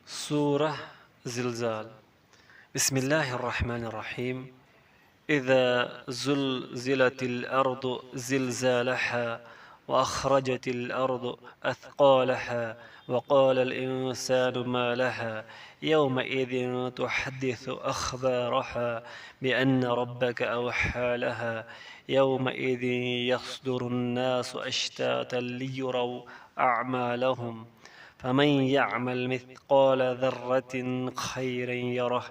سورة زلزال. بسم الله الرحمن الرحيم. إذا زلزلت الأرض زلزالها وأخرجت الأرض أثقالها وقال الإنسان ما لها يومئذ تحدث أخبارها بأن ربك أوحى لها يومئذ يصدر الناس أشتاتا ليروا أعمالهم فمن يعمل مثقال ذرة خيرا يره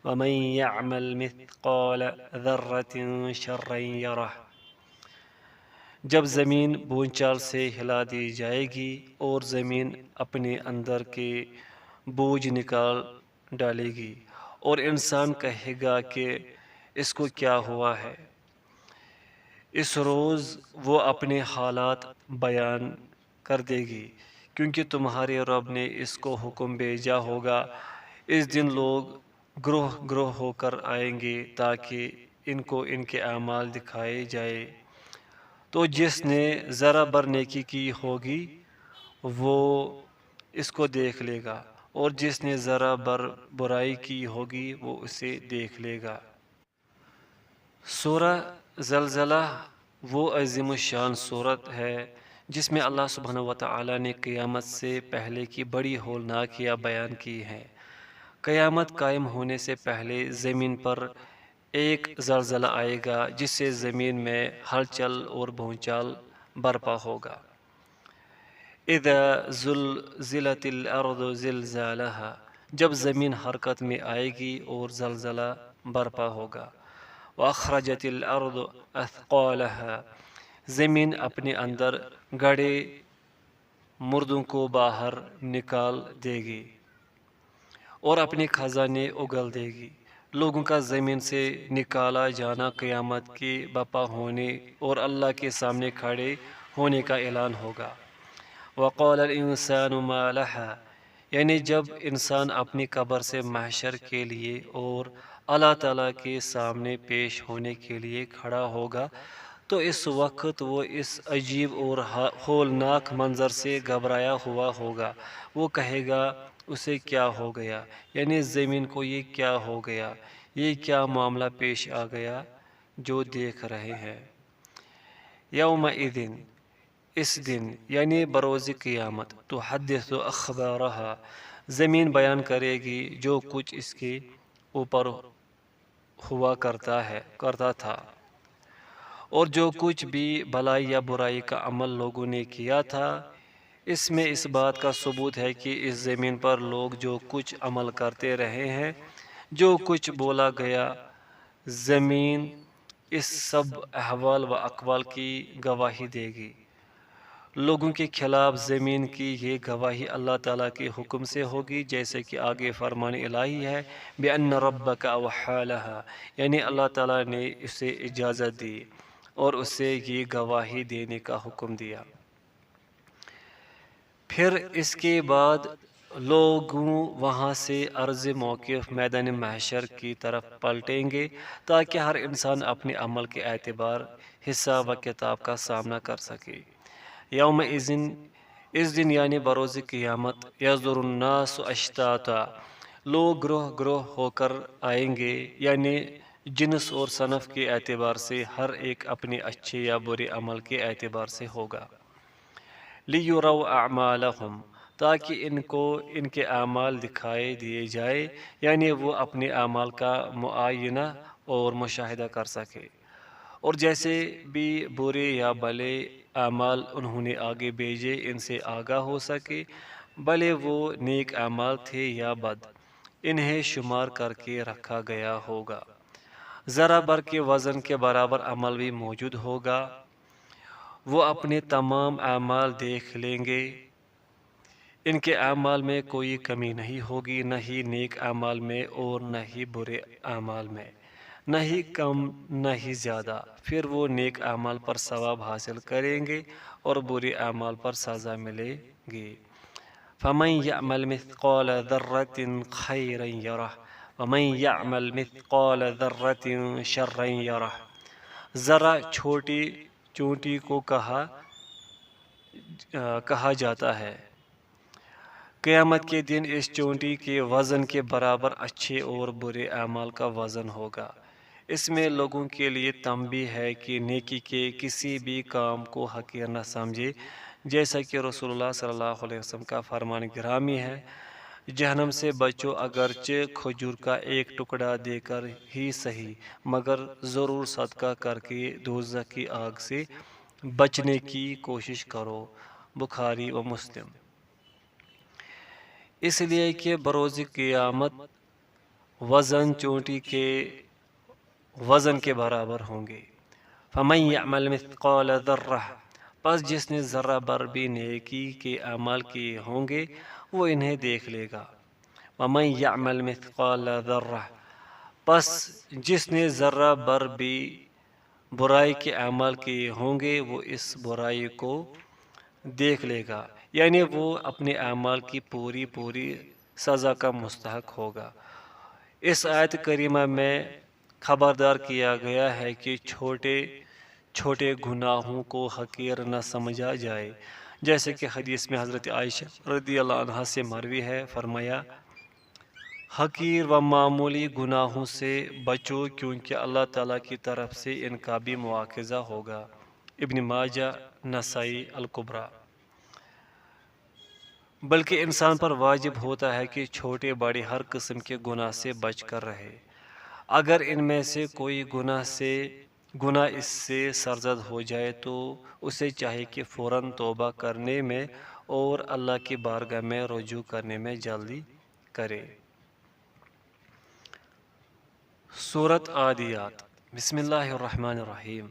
ومن يعمل مثقال ذرة شرا يره۔ جب زمین بونچال سے ہلا دی جائے گی اور زمین اپنے اندر کے بوجھ نکال ڈالے گی اور انسان کہے گا کہ اس کو کیا ہوا ہے۔ اس روز وہ اپنے حالات بیان کر دے گی کیونکہ تمہارے رب نے اس کو حکم بھیجا ہوگا۔ اس دن لوگ گروہ گروہ ہو کر آئیں گے تاکہ ان کو ان کے اعمال دکھائے جائے، تو جس نے ذرا بر نیکی کی ہوگی وہ اس کو دیکھ لے گا اور جس نے ذرا بر برائی کی ہوگی وہ اسے دیکھ لے گا۔ سورہ زلزلہ وہ عظیم الشان صورت ہے جس میں اللہ سبحانہ وتعالی نے قیامت سے پہلے کی بڑی ہولناکیاں بیان کی ہیں۔ قیامت قائم ہونے سے پہلے زمین پر ایک زلزلہ آئے گا جس سے زمین میں ہلچل اور بھونچال برپا ہوگا۔ اذا زلزلت الارض زلزالها، جب زمین حرکت میں آئے گی اور زلزلہ برپا ہوگا۔ واخرجت الارض اثقالها، زمین اپنے اندر گڑے مردوں کو باہر نکال دے گی اور اپنے خزانے اگل دے گی۔ لوگوں کا زمین سے نکالا جانا قیامت کے برپا ہونے اور اللہ کے سامنے کھڑے ہونے کا اعلان ہوگا۔ وقال الانسان ما لها، یعنی جب انسان اپنی قبر سے محشر کے لیے اور اللہ تعالیٰ کے سامنے پیش ہونے کے لیے کھڑا ہوگا تو اس وقت وہ اس عجیب اور ہولناک منظر سے گھبرایا ہوا ہوگا۔ وہ کہے گا اسے کیا ہو گیا، یعنی زمین کو یہ کیا ہو گیا، یہ کیا معاملہ پیش آ گیا جو دیکھ رہے ہیں۔ یومئذ، اس دن یعنی بروز قیامت، تحدث اخبارها، زمین بیان کرے گی جو کچھ اس کے اوپر ہوا کرتا تھا اور جو کچھ بھی بھلائی یا برائی کا عمل لوگوں نے کیا تھا۔ اس میں اس بات کا ثبوت ہے کہ اس زمین پر لوگ جو کچھ عمل کرتے رہے ہیں، جو کچھ بولا گیا، زمین اس سب احوال و اقوال کی گواہی دے گی۔ لوگوں کے خلاف زمین کی یہ گواہی اللہ تعالیٰ کے حکم سے ہوگی، جیسے کہ آگے فرمان الہی ہے بِأَنَّ رَبَّكَ أَوْحَىٰ لَهَا، یعنی اللہ تعالیٰ نے اسے اجازت دی اور اسے یہ گواہی دینے کا حکم دیا۔ پھر اس کے بعد لوگوں وہاں سے عرض موقف میدان محشر کی طرف پلٹیں گے تاکہ ہر انسان اپنے عمل کے اعتبار حساب و کتاب کا سامنا کر سکے۔ یومئذ، اس دن یعنی بروز قیامت، یصدر الناس اشتاتا، لوگ گروہ گروہ ہو کر آئیں گے، یعنی جنس اور صنف کے اعتبار سے ہر ایک اپنے اچھے یا برے عمل کے اعتبار سے ہوگا۔ لِيُرَوْا أَعْمَالَهُمْ، تاکہ ان کو ان کے اعمال دکھائے دیے جائے، یعنی وہ اپنے اعمال کا معائنہ اور مشاہدہ کر سکے، اور جیسے بھی برے یا بھلے اعمال انہوں نے آگے بھیجے ان سے آگاہ ہو سکے، بھلے وہ نیک اعمال تھے یا بد، انہیں شمار کر کے رکھا گیا ہوگا۔ ذرا بر کے وزن کے برابر عمل بھی موجود ہوگا۔ وہ اپنے تمام اعمال دیکھ لیں گے، ان کے اعمال میں کوئی کمی نہیں ہوگی، نہ ہی نیک اعمال میں اور نہ ہی برے اعمال میں، نہ ہی کم نہ ہی زیادہ۔ پھر وہ نیک اعمال پر ثواب حاصل کریں گے اور برے اعمال پر سزا ملے گی۔ فَمَن يَعْمَلْ مِثْقَالَ ذَرَّةٍ خَيْرًا يَرَهُ وَمَن يَعْمَلْ مِثْقَالَ ذَرَّةٍ شَرًّا يَرَهُ، ذرا چھوٹی چونٹی کو کہا جاتا ہے، قیامت کے دن اس چونٹی کے وزن کے برابر اچھے اور برے اعمال کا وزن ہوگا۔ اس میں لوگوں کے لیے تنبیہ ہے کہ نیکی کے کسی بھی کام کو حقیر نہ سمجھے، جیسا کہ رسول اللہ صلی اللہ علیہ وسلم کا فرمان گرامی ہے، جہنم سے بچو اگرچہ کھجور کا ایک ٹکڑا دے کر ہی صحیح، مگر ضرور صدقہ کر کے دوزخ کی آگ سے بچنے کی کوشش کرو۔ بخاری و مسلم۔ اس لیے کہ بروز قیامت وزن چونٹی کے وزن کے برابر ہوں گے۔ فَمَن يَعْمَلْ مِثْقَالَ ذَرَّةٍ، پس جس نے ذرہ بر بھی نیکی کے اعمال کیے ہوں گے وہ انہیں دیکھ لے گا۔ وَمَن يَعْمَلْ مِثْقَالَ ذَرَّةٍ، پس جس نے ذرہ بر بھی برائی کے اعمال کیے ہوں گے وہ اس برائی کو دیکھ لے گا، یعنی وہ اپنے اعمال کی پوری سزا کا مستحق ہوگا۔ اس آیت کریمہ میں خبردار کیا گیا ہے کہ چھوٹے گناہوں کو حقیر نہ سمجھا جائے، جیسے کہ حدیث میں حضرت عائشہ رضی اللہ عنہا سے مروی ہے، فرمایا حقیر و معمولی گناہوں سے بچو کیونکہ اللہ تعالیٰ کی طرف سے ان کا بھی مواخذہ ہوگا۔ ابن ماجہ، نسائی الکبریٰ۔ بلکہ انسان پر واجب ہوتا ہے کہ چھوٹے بڑے ہر قسم کے گناہ سے بچ کر رہے۔ اگر ان میں سے کوئی گناہ اس سے سرزد ہو جائے تو اسے چاہیے کہ فوراً توبہ کرنے میں اور اللہ کی بارگاہ میں رجوع کرنے میں جلدی کرے۔ سورۃ عادیات۔ بسم اللہ الرحمن الرحیم۔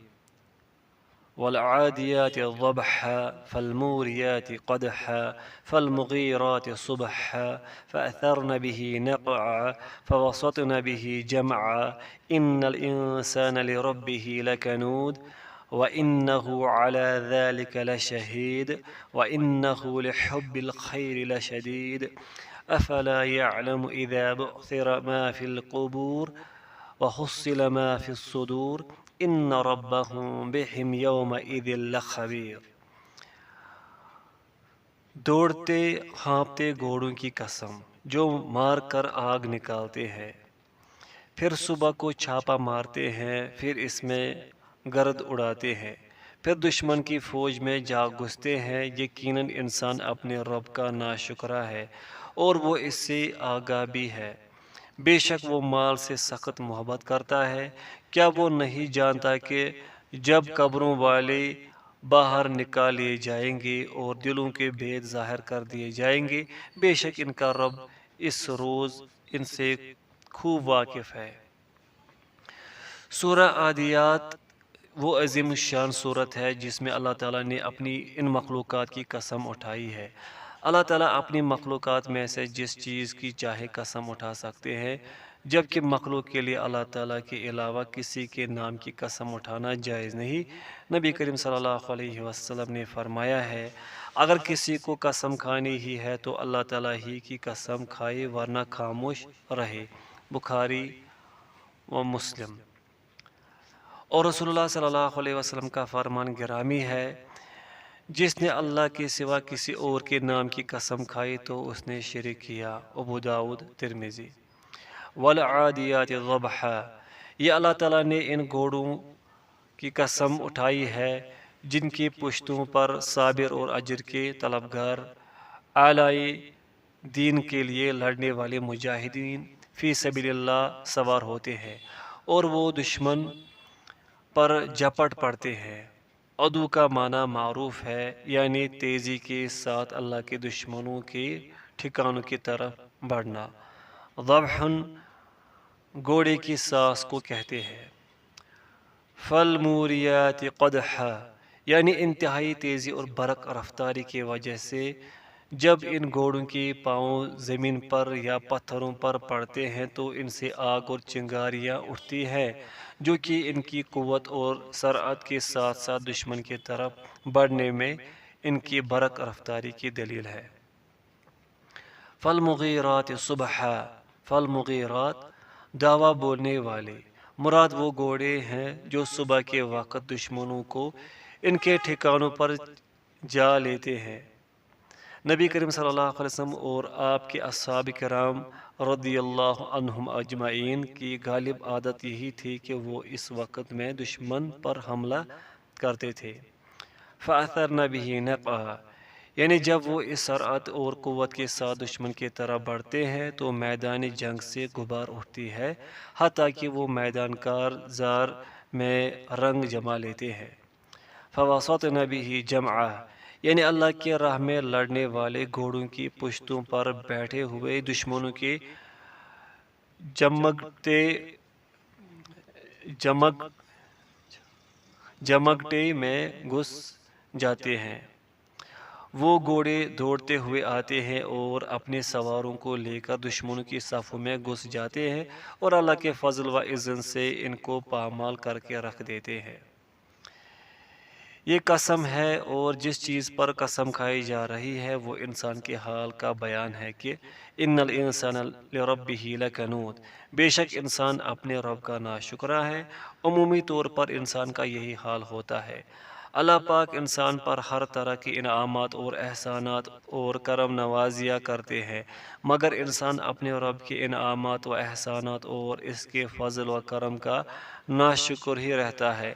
والعادیات ضبحا فالموریات قدحا فالمغیرات صبحا فأثرن به نقعا فوسطن به جمعا ان الانسان لربه لکنود وإنه على ذلك لشهيد وإنه لحب الخير لشديد أفلا يعلم إذا بعثر ما في القبور وحصل ما في الصدور ان ربهم بهم يومئذ لخبیر۔ دوڑتے ہانپتے گھوڑوں کی قسم جو مار کر آگ نکالتے ہیں، پھر صبح کو چھاپا مارتے ہیں، پھر اس میں گرد اڑاتے ہیں، پھر دشمن کی فوج میں جا گھستے ہیں، یقیناً انسان اپنے رب کا ناشکرا ہے اور وہ اس سے آگاہ بھی ہے۔ بے شک وہ مال سے سخت محبت کرتا ہے، کیا وہ نہیں جانتا کہ جب قبروں والے باہر نکال لیے جائیں گے اور دلوں کے بھید ظاہر کر دیے جائیں گے، بے شک ان کا رب اس روز ان سے خوب واقف ہے۔ سورہ عادیات وہ عظیم الشان صورت ہے جس میں اللہ تعالیٰ نے اپنی ان مخلوقات کی قسم اٹھائی ہے۔ اللہ تعالیٰ اپنی مخلوقات میں سے جس چیز کی چاہے قسم اٹھا سکتے ہیں، جبکہ مخلوق کے لیے اللہ تعالیٰ کے علاوہ کسی کے نام کی قسم اٹھانا جائز نہیں۔ نبی کریم صلی اللہ علیہ وسلم نے فرمایا ہے اگر کسی کو قسم کھانی ہی ہے تو اللہ تعالیٰ ہی کی قسم کھائے ورنہ خاموش رہے۔ بخاری و مسلم۔ اور رسول اللہ صلی اللہ علیہ وسلم کا فرمان گرامی ہے جس نے اللہ کے سوا کسی اور کے نام کی قسم کھائی تو اس نے شرک کیا۔ ابو داؤد، ترمذی۔ والعادیات ضبحا، یہ اللہ تعالیٰ نے ان گھوڑوں کی قسم اٹھائی ہے جن کی پشتوں پر صابر اور اجر کے طلبگار اعلی دین کے لیے لڑنے والے مجاہدین فی سبیل اللہ سوار ہوتے ہیں اور وہ دشمن پر جھپٹ پڑتے ہیں۔ عدو کا معنی معروف ہے، یعنی تیزی کے ساتھ اللہ کے دشمنوں کے ٹھکانوں کی طرف بڑھنا۔ ذبحن گھوڑے کی ساس کو کہتے ہیں۔ فالموریات قدحا، یعنی انتہائی تیزی اور برق رفتاری کی وجہ سے جب ان گھوڑوں کے پاؤں زمین پر یا پتھروں پر پڑتے ہیں تو ان سے آگ اور چنگاریاں اٹھتی ہیں جو کہ ان کی قوت اور سرعت کے ساتھ ساتھ دشمن کی طرف بڑھنے میں ان کی برق رفتاری کی دلیل ہے۔ فالمغیرات صبحا، فالمغیرات دعویٰ بولنے والے، مراد وہ گھوڑے ہیں جو صبح کے وقت دشمنوں کو ان کے ٹھکانوں پر جا لیتے ہیں۔ نبی کریم صلی اللہ علیہ وسلم اور آپ کے اصحاب کرام رضی اللہ عنہم اجمعین کی غالب عادت یہی تھی کہ وہ اس وقت میں دشمن پر حملہ کرتے تھے۔ فَأَثَرْنَ بِهِ نَقْعًا، یعنی جب وہ اس سرعت اور قوت کے ساتھ دشمن کی طرف بڑھتے ہیں تو میدان جنگ سے غبار اٹھتی ہے، حتیٰ کہ وہ میدان کارزار میں رنگ جما لیتے ہیں۔ فَوَسَطْنَ بِهِ جَمْعًا، یعنی اللہ کی راہ میں لڑنے والے گھوڑوں کی پشتوں پر بیٹھے ہوئے دشمنوں کے جمگٹے میں گھس جاتے ہیں۔ وہ گھوڑے دوڑتے ہوئے آتے ہیں اور اپنے سواروں کو لے کر دشمنوں کی صفوں میں گھس جاتے ہیں اور اللہ کے فضل و اذن سے ان کو پامال کر کے رکھ دیتے ہیں۔ یہ قسم ہے اور جس چیز پر قسم کھائی جا رہی ہے وہ انسان کے حال کا بیان ہے کہ ان الانسان لربہ لکنود، بے شک انسان اپنے رب کا ناشکرا ہے۔ عمومی طور پر انسان کا یہی حال ہوتا ہے۔ اللہ پاک انسان پر ہر طرح کے انعامات اور احسانات اور کرم نوازیاں کرتے ہیں، مگر انسان اپنے رب کے انعامات و احسانات اور اس کے فضل و کرم کا ناشکر ہی رہتا ہے،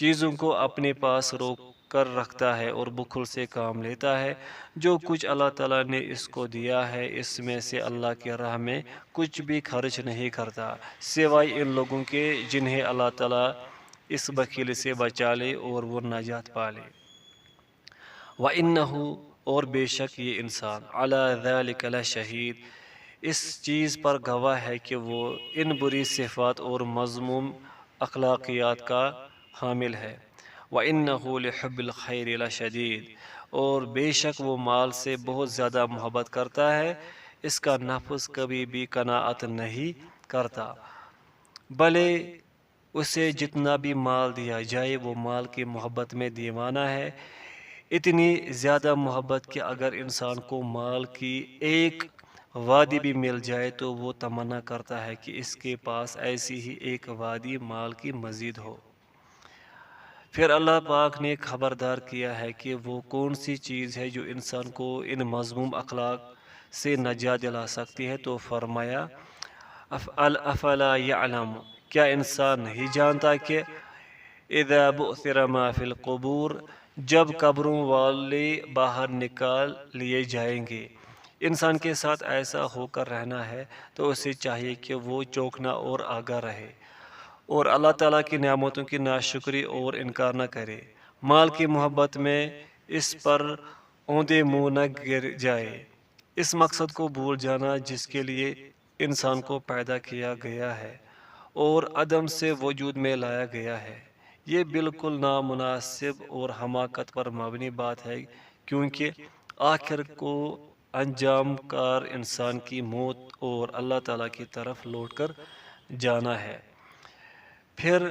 چیزوں کو اپنے پاس روک کر رکھتا ہے اور بخل سے کام لیتا ہے۔ جو کچھ اللہ تعالیٰ نے اس کو دیا ہے اس میں سے اللہ کی راہ میں کچھ بھی خرچ نہیں کرتا، سوائے ان لوگوں کے جنہیں اللہ تعالیٰ اس بخیلی سے بچا لے اور وہ نجات پا لے۔ وَإِنَّهُ، اور بے شک یہ انسان عَلَى ذَلِكَ لَشَهِيدٌ، اس چیز پر گواہ ہے کہ وہ ان بری صفات اور مذموم اخلاقیات کا حامل ہے۔ وَإِنَّهُ لِحُبِّ الْخَيْرِ لَشَدِيدٌ، اور بے شک وہ مال سے بہت زیادہ محبت کرتا ہے، اس کا نفس کبھی بھی قناعت نہیں کرتا، بھلے اسے جتنا بھی مال دیا جائے وہ مال کی محبت میں دیوانہ ہے، اتنی زیادہ محبت کہ اگر انسان کو مال کی ایک وادی بھی مل جائے تو وہ تمنا کرتا ہے کہ اس کے پاس ایسی ہی ایک وادی مال کی مزید ہو۔ پھر اللہ پاک نے خبردار کیا ہے کہ وہ کون سی چیز ہے جو انسان کو ان مذموم اخلاق سے نجات دلا سکتی ہے، تو فرمایا افلا یعلم، کیا انسان نہیں جانتا کہ اذا بعثر ما فی القبور، جب قبروں والے باہر نکال لیے جائیں گے، انسان کے ساتھ ایسا ہو کر رہنا ہے تو اسے چاہیے کہ وہ چوکنا اور آگاہ رہے اور اللہ تعالیٰ کی نعمتوں کی ناشکری اور انکار نہ کرے، مال کی محبت میں اس پر اوندے منہ نہ گر جائے، اس مقصد کو بھول جانا جس کے لیے انسان کو پیدا کیا گیا ہے اور عدم سے وجود میں لایا گیا ہے۔ یہ بالکل نامناسب اور حماقت پر مبنی بات ہے، کیونکہ آخر کو انجام کار انسان کی موت اور اللہ تعالیٰ کی طرف لوٹ کر جانا ہے۔ پھر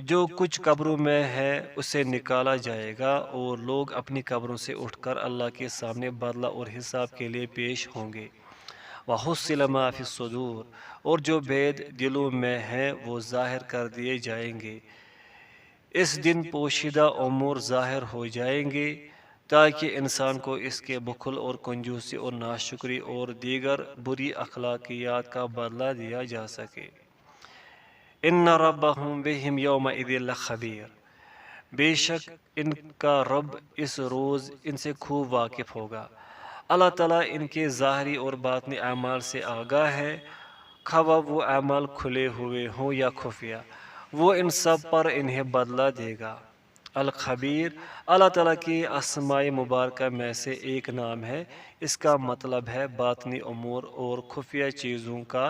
جو کچھ قبروں میں ہے اسے نکالا جائے گا اور لوگ اپنی قبروں سے اٹھ کر اللہ کے سامنے بدلہ اور حساب کے لیے پیش ہوں گے۔ وَحُصِّلَ مَا فِي الصُّدُورِ، اور جو بید دلوں میں ہیں وہ ظاہر کر دیے جائیں گے۔ اس دن پوشیدہ امور ظاہر ہو جائیں گے تاکہ انسان کو اس کے بخل اور کنجوسی اور ناشکری اور دیگر بری اخلاقیات کا بدلہ دیا جا سکے۔ ان ربهم بهم یومئذ لخبیر، بے شک ان کا رب اس روز ان سے خوب واقف ہوگا۔ اللہ تعالیٰ ان کے ظاہری اور باطنی اعمال سے آگاہ ہے، خواہ وہ اعمال کھلے ہوئے ہوں یا خفیہ، وہ ان سب پر انہیں بدلہ دے گا۔ الخبیر اللہ تعالیٰ کی اسماء مبارکہ میں سے ایک نام ہے، اس کا مطلب ہے باطنی امور اور خفیہ چیزوں کا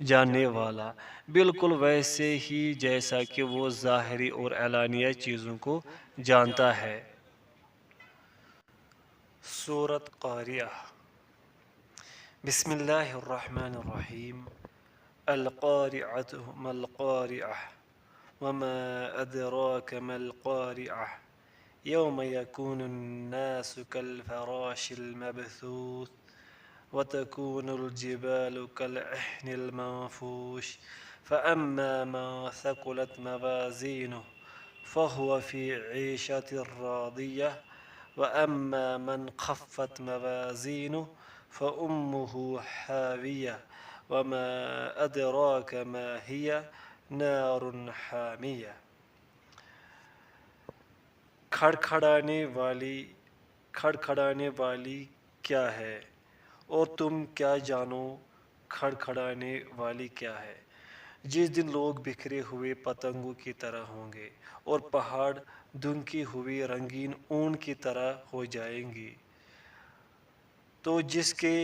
جاننے والا، بالکل ویسے ہی جیسا کہ وہ ظاہری اور اعلانیہ چیزوں کو جانتا ہے۔ سورۃ قاریہ، بسم اللہ الرحمن الرحیم۔ القارعۃ ما القارعہ وما ادراک ما القارعہ یوم یکون الناس کالفراش المبثوث وتكون الجبال كالعهن المنفوش فأما من ثقلت موازينه فهو في عيشة راضية وَأَمَّا مَنْ خَفَّتْ مَوَازِينُهُ فَأُمُّهُ حَاوِيَةٌ وَمَا أَدْرَاكَ مَا هِيَ نَارٌ حَامِيَةٌ۔ کھڑکھڑانے والی کیا ہے، اور تم کیا جانو کھڑکھڑانے والی کیا ہے؟ جس دن لوگ بکھرے ہوئے پتنگوں کی طرح ہوں گے اور پہاڑ دھنکی ہوئی رنگین اون کی طرح ہو جائیں گی، تو جس کے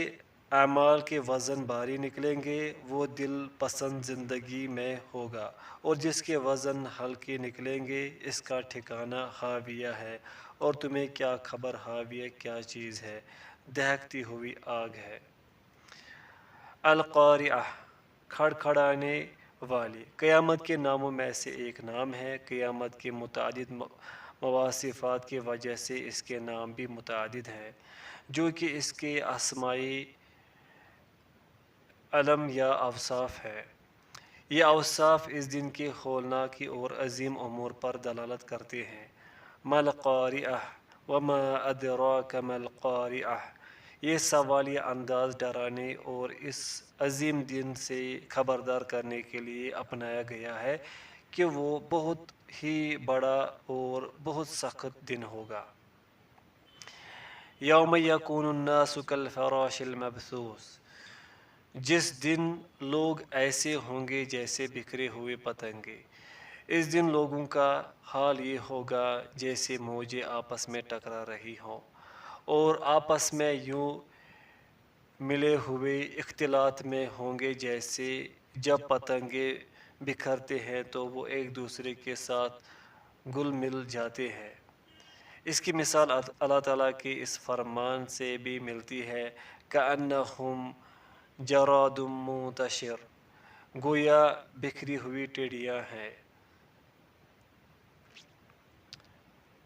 اعمال کے وزن بھاری نکلیں گے وہ دل پسند زندگی میں ہوگا، اور جس کے وزن ہلکے نکلیں گے اس کا ٹھکانہ ہاویہ ہے۔ اور تمہیں کیا خبر ہاویہ کیا چیز ہے؟ دہکتی ہوئی آگ ہے۔ القاریہ، کھڑکھڑانے والی، قیامت کے ناموں میں سے ایک نام ہے۔ قیامت کے متعدد مواصفات کی وجہ سے اس کے نام بھی متعدد ہیں، جو کہ اس کے اسمائی علم یا اوصاف ہے۔ یہ اوصاف اس دن کے ہولناکی اور عظیم امور پر دلالت کرتے ہیں۔ ما القاریہ وما ادراک ما القاریہ، یہ سوالیہ انداز ڈرانے اور اس عظیم دن سے خبردار کرنے کے لیے اپنایا گیا ہے کہ وہ بہت ہی بڑا اور بہت سخت دن ہوگا۔ یوم یکون الناس کالفراش المبثوث، جس دن لوگ ایسے ہوں گے جیسے بکھرے ہوئے پتنگے۔ اس دن لوگوں کا حال یہ ہوگا جیسے موجیں آپس میں ٹکرا رہی ہوں، اور آپس میں یوں ملے ہوئے اختلاط میں ہوں گے جیسے جب پتنگے بکھرتے ہیں تو وہ ایک دوسرے کے ساتھ گل مل جاتے ہیں۔ اس کی مثال اللہ تعالیٰ کے اس فرمان سے بھی ملتی ہے، کأنہم جراد منتشر، گویا بکھری ہوئی ٹڈیاں ہیں۔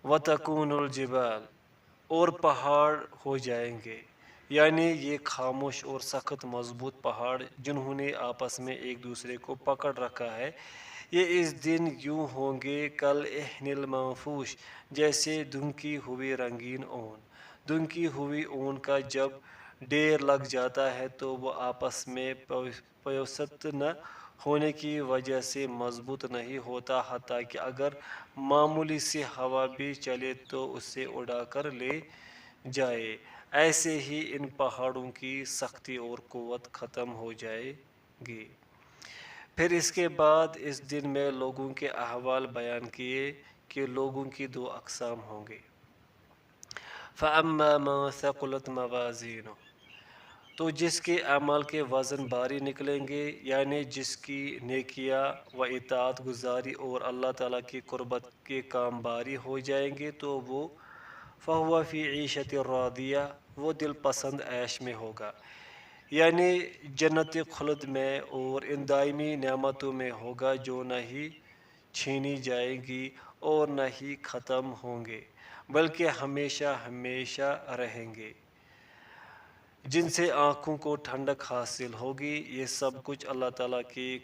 وتکون الجبال، اور پہاڑ ہو جائیں گے، یعنی یہ خاموش اور سخت مضبوط پہاڑ جنہوں نے آپس میں ایک دوسرے کو پکڑ رکھا ہے، یہ اس دن یوں ہوں گے کالعہن المنفوش، جیسے دھنکی ہوئی رنگین اون۔ دھنکی ہوئی اون کا جب ڈھیر لگ جاتا ہے تو وہ آپس میں پیوست نہ ہونے کی وجہ سے مضبوط نہیں ہوتا، حتیٰ کہ اگر معمولی سی ہوا بھی چلے تو اسے اڑا کر لے جائے۔ ایسے ہی ان پہاڑوں کی سختی اور قوت ختم ہو جائے گی۔ پھر اس کے بعد اس دن میں لوگوں کے احوال بیان کیے کہ لوگوں کی دو اقسام ہوں گے۔ فَأَمَّا مَنْ ثَقُلَتْ مَوَازِينُهُ، تو جس کے اعمال کے وزن بھاری نکلیں گے، یعنی جس کی نیکیاں و اطاعت گزاری اور اللہ تعالیٰ کی قربت کے کام بھاری ہو جائیں گے تو وہ فَهُوَ فِي عِيشَةٍ رَاضِيَةٍ، وہ دل پسند عیش میں ہوگا، یعنی جنت خلد میں اور ان دائمی نعمتوں میں ہوگا جو نہ ہی چھینی جائیں گی اور نہ ہی ختم ہوں گے، بلکہ ہمیشہ ہمیشہ رہیں گے، جن سے آنکھوں کو ٹھنڈک حاصل ہوگی۔ یہ سب کچھ اللہ تعالیٰ کے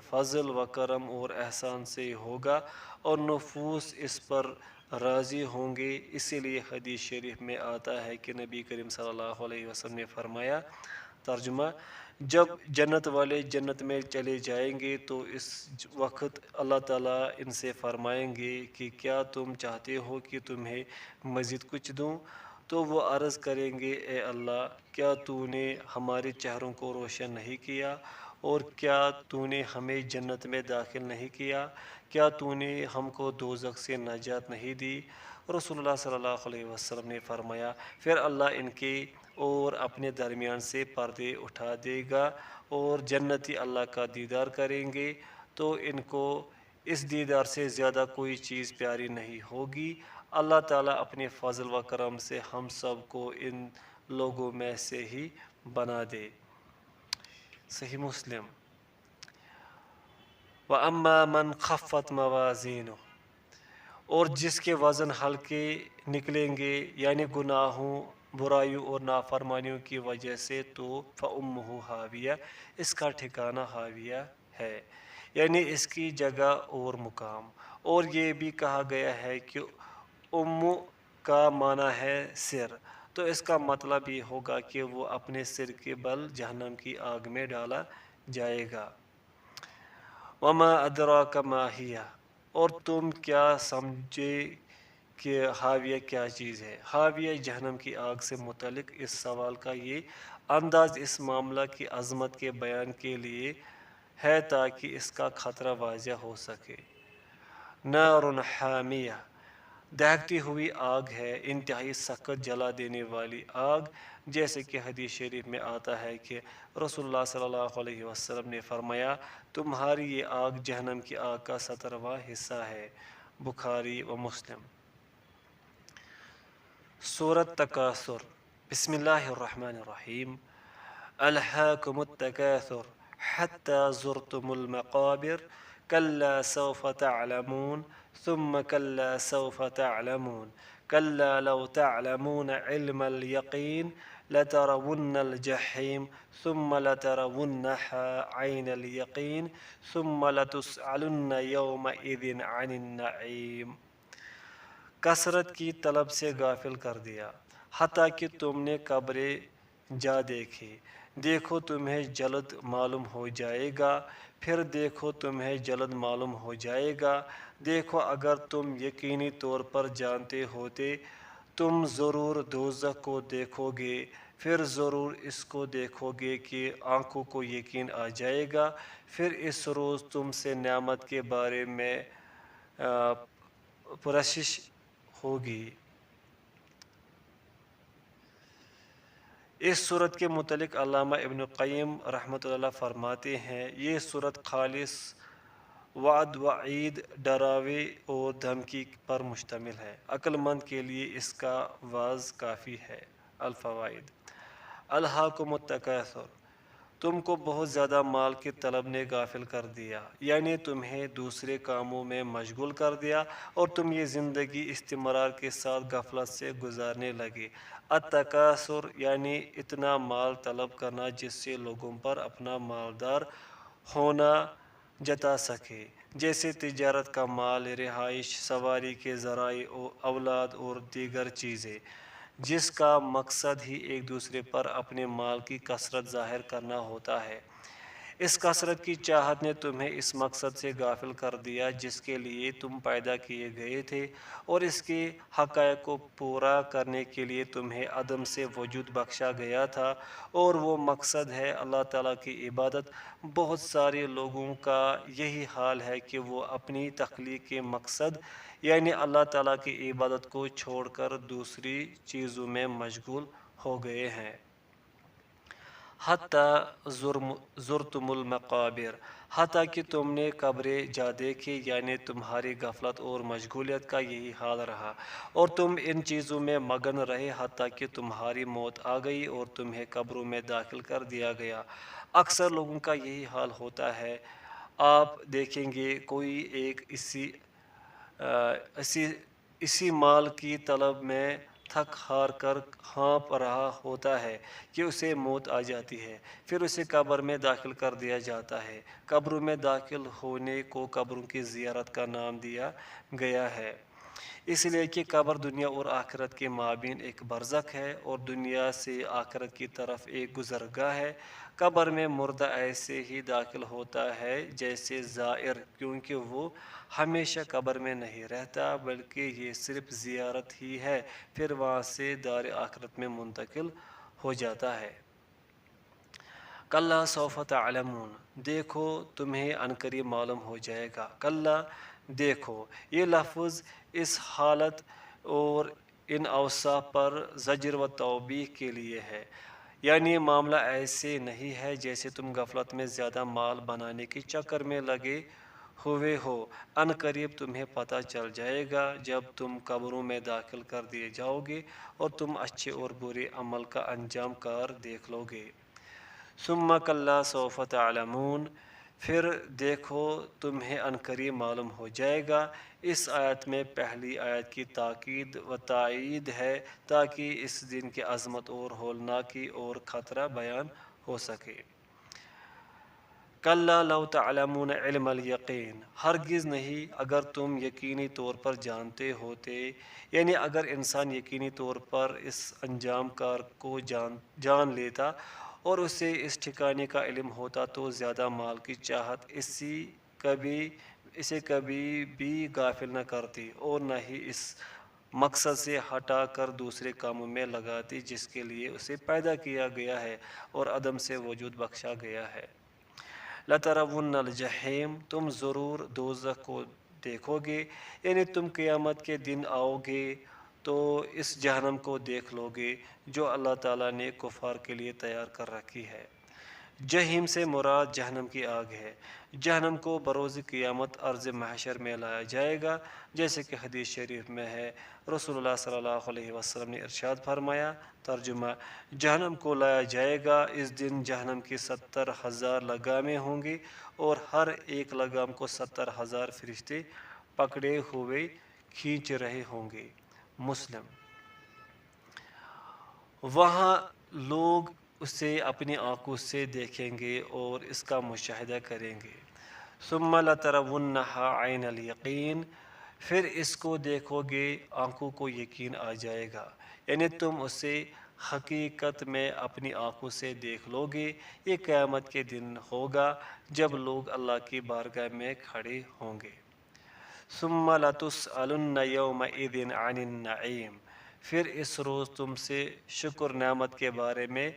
فضل و کرم اور احسان سے ہوگا، اور نفوس اس پر راضی ہوں گے۔ اسی لیے حدیث شریف میں آتا ہے کہ نبی کریم صلی اللہ علیہ وسلم نے فرمایا، ترجمہ، جب جنت والے جنت میں چلے جائیں گے تو اس وقت اللہ تعالیٰ ان سے فرمائیں گے کہ کیا تم چاہتے ہو کہ تمہیں مزید کچھ دوں؟ تو وہ عرض کریں گے، اے اللہ، کیا تو نے ہمارے چہروں کو روشن نہیں کیا، اور کیا تو نے ہمیں جنت میں داخل نہیں کیا؟ کیا تو نے ہم کو دوزخ سے نجات نہیں دی؟ رسول اللہ صلی اللہ علیہ وسلم نے فرمایا، پھر اللہ ان کے اور اپنے درمیان سے پردے اٹھا دے گا اور جنتی اللہ کا دیدار کریں گے، تو ان کو اس دیدار سے زیادہ کوئی چیز پیاری نہیں ہوگی۔ اللہ تعالیٰ اپنے فضل و کرم سے ہم سب کو ان لوگوں میں سے ہی بنا دے۔ صحیح مسلم۔ وَأَمَّا مَنْ خَفَّتْ مَوَازِينُهُ، اور جس کے وزن ہلکے نکلیں گے، یعنی گناہوں، برائیوں اور نافرمانیوں کی وجہ سے، تو فَأُمُّهُ حَاوِيَةٌ، اس کا ٹھکانہ حاویہ ہے، یعنی اس کی جگہ اور مقام۔ اور یہ بھی کہا گیا ہے کہ کا معنی ہے سر، تو اس کا مطلب یہ ہوگا کہ وہ اپنے سر کے بل جہنم کی آگ میں ڈالا جائے گا۔ وما ادراک ما ہی، اور تم کیا سمجھے کہ حاویہ کیا چیز ہے۔ حاویہ جہنم کی آگ سے متعلق اس سوال کا یہ انداز اس معاملہ کی عظمت کے بیان کے لیے ہے تاکہ اس کا خطرہ واضح ہو سکے۔ نار حامیہ، دہکتی ہوئی آگ ہے، انتہائی سخت جلا دینے والی آگ، جیسے کہ حدیث شریف میں آتا ہے کہ رسول اللہ صلی اللہ علیہ وسلم نے فرمایا تمہاری یہ آگ جہنم کی آگ کا 17واں حصہ ہے۔ بخاری و مسلم۔ سورۃ تکاثر۔ بسم اللہ الرحمن الرحیم۔ الہاکم التکاثر حتی زرتم المقابر کلا سوف تعلمون ثم کلا سوف تعلمون کلا لو تعلمون علم الیقین لترون الجحیم ثم لترونها عین الیقین ثم لتسألن یومئذ عن النعیم۔ کثرت کی طلب سے غافل کر دیا، حتیٰ کہ تم نے قبریں جا دیکھی۔ دیکھو تمہیں جلد معلوم ہو جائے گا، پھر دیکھو تمہیں جلد معلوم ہو جائے گا۔ دیکھو اگر تم یقینی طور پر جانتے ہوتے تم ضرور دوزخ کو دیکھو گے، پھر ضرور اس کو دیکھو گے کہ آنکھوں کو یقین آ جائے گا۔ پھر اس روز تم سے نعمت کے بارے میں پرسش ہوگی۔ اس صورت کے متعلق علامہ ابن قیم رحمۃ اللہ فرماتے ہیں یہ صورت خالص وعد وعید، ڈراوے اور دھمکی پر مشتمل ہے۔ عقل مند کے لیے اس کا وعظ کافی ہے۔ الفوائد۔ الہاکم التکاثر، تم کو بہت زیادہ مال کی طلب نے غافل کر دیا، یعنی تمہیں دوسرے کاموں میں مشغول کر دیا اور تم یہ زندگی استمرار کے ساتھ غفلت سے گزارنے لگے۔ التکاثر یعنی اتنا مال طلب کرنا جس سے لوگوں پر اپنا مالدار ہونا جتا سکے، جیسے تجارت کا مال، رہائش، سواری کے ذرائع، اولاد اور دیگر چیزیں، جس کا مقصد ہی ایک دوسرے پر اپنے مال کی کثرت ظاہر کرنا ہوتا ہے۔ اس کثرت کی چاہت نے تمہیں اس مقصد سے غافل کر دیا جس کے لیے تم پیدا کیے گئے تھے، اور اس کے حقائق کو پورا کرنے کے لیے تمہیں عدم سے وجود بخشا گیا تھا، اور وہ مقصد ہے اللہ تعالیٰ کی عبادت۔ بہت سارے لوگوں کا یہی حال ہے کہ وہ اپنی تخلیق کے مقصد یعنی اللہ تعالیٰ کی عبادت کو چھوڑ کر دوسری چیزوں میں مشغول ہو گئے ہیں۔ حتی زرتم المقابر، حتیٰ کہ تم نے قبریں جا دیکھی، یعنی تمہاری غفلت اور مشغولیت کا یہی حال رہا اور تم ان چیزوں میں مگن رہے حتیٰ کہ تمہاری موت آ گئی اور تمہیں قبروں میں داخل کر دیا گیا۔ اکثر لوگوں کا یہی حال ہوتا ہے۔ آپ دیکھیں گے کوئی ایک اسی مال کی طلب میں تھک ہار کر ہانپ رہا ہوتا ہے کہ اسے موت آ جاتی ہے، پھر اسے قبر میں داخل کر دیا جاتا ہے۔ قبروں میں داخل ہونے کو قبروں کی زیارت کا نام دیا گیا ہے، اس لیے کہ قبر دنیا اور آخرت کے مابین ایک برزخ ہے اور دنیا سے آخرت کی طرف ایک گزرگاہ ہے۔ قبر میں مردہ ایسے ہی داخل ہوتا ہے جیسے زائر، کیونکہ وہ ہمیشہ قبر میں نہیں رہتا بلکہ یہ صرف زیارت ہی ہے، پھر وہاں سے دار آخرت میں منتقل ہو جاتا ہے۔ کلا سوف تعلمون، دیکھو تمہیں عنقریب معلوم ہو جائے گا۔ کلا، دیکھو، یہ لفظ اس حالت اور ان اوصاف پر زجر و توبیخ کے لیے ہے، یعنی معاملہ ایسے نہیں ہے جیسے تم غفلت میں زیادہ مال بنانے کے چکر میں لگے ہوئے ہو۔ عنقریب تمہیں پتہ چل جائے گا جب تم قبروں میں داخل کر دیے جاؤ گے اور تم اچھے اور برے عمل کا انجام کار دیکھ لو گے۔ ثم کلا سوف تعلمون، پھر دیکھو تمہیں عنقریب معلوم ہو جائے گا۔ اس آیت میں پہلی آیت کی تاکید و تائید ہے تاکہ اس دن کی عظمت اور ہولناکی اور خطرہ بیان ہو سکے۔ کلا لو تعلمون علم الیقین، ہرگز نہیں اگر تم یقینی طور پر جانتے ہوتے، یعنی اگر انسان یقینی طور پر اس انجام کار کو جان لیتا اور اسے اس ٹھکانے کا علم ہوتا تو زیادہ مال کی چاہت اسے کبھی بھی غافل نہ کرتی اور نہ ہی اس مقصد سے ہٹا کر دوسرے کاموں میں لگاتی جس کے لیے اسے پیدا کیا گیا ہے اور عدم سے وجود بخشا گیا ہے۔ لَتَرَوُنَّ الْجَحِيمَ، تم ضرور دوزخ کو دیکھو گے، یعنی تم قیامت کے دن آؤ گے تو اس جہنم کو دیکھ لو گے جو اللہ تعالیٰ نے کفار کے لیے تیار کر رکھی ہے۔ جہیم سے مراد جہنم کی آگ ہے۔ جہنم کو بروز قیامت عرض محشر میں لایا جائے گا، جیسے کہ حدیث شریف میں ہے۔ رسول اللہ صلی اللہ علیہ وسلم نے ارشاد فرمایا، ترجمہ: جہنم کو لایا جائے گا، اس دن جہنم کی 70,000 لگامیں ہوں گی اور ہر ایک لگام کو 70,000 فرشتے پکڑے ہوئے کھینچ رہے ہوں گے۔ مسلم۔ وہاں لوگ اسے اپنی آنکھوں سے دیکھیں گے اور اس کا مشاہدہ کریں گے۔ ثم لترونها عین الیقین، پھر اس کو دیکھو گے آنکھوں کو یقین آ جائے گا، یعنی تم اسے حقیقت میں اپنی آنکھوں سے دیکھ لو گے۔ یہ قیامت کے دن ہوگا جب لوگ اللہ کی بارگاہ میں کھڑے ہوں گے۔ ثم لتسألن یومئذ عن النعیم، پھر اس روز تم سے شکر نعمت کے بارے میں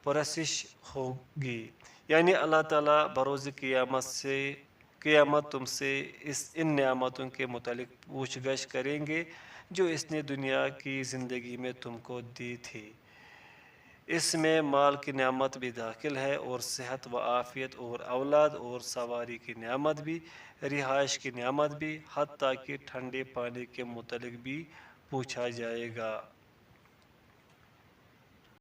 پرسش ہوگی، یعنی اللہ تعالیٰ بروز قیامت تم سے ان نعمتوں کے متعلق پوچھ گچھ کریں گے جو اس نے دنیا کی زندگی میں تم کو دی تھی۔ اس میں مال کی نعمت بھی داخل ہے اور صحت و عافیت اور اولاد اور سواری کی نعمت بھی، رہائش کی نعمت بھی، حتیٰ کہ ٹھنڈے پانی کے متعلق بھی پوچھا جائے گا۔